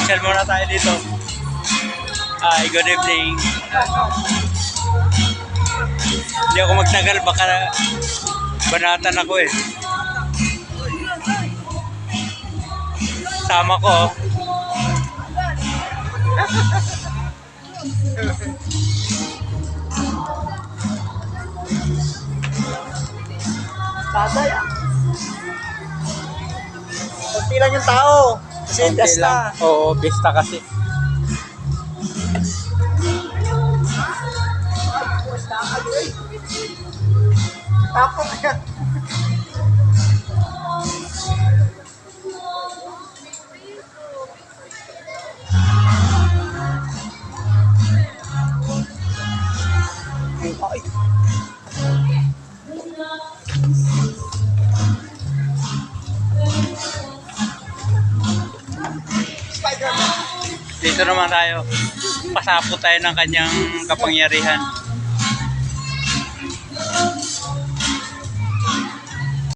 Pasyal muna tayo dito. Ay, good evening. Hindi ako magtagal, baka banatan ako eh. Sama ko. Tatay ah. Kunti lang yung tao. Kasi Konti pesta. lang. Oo, pista kasi. Tapos yan. Ay. Dito naman tayo. Pasapot tayo ng kanyang kapangyarihan.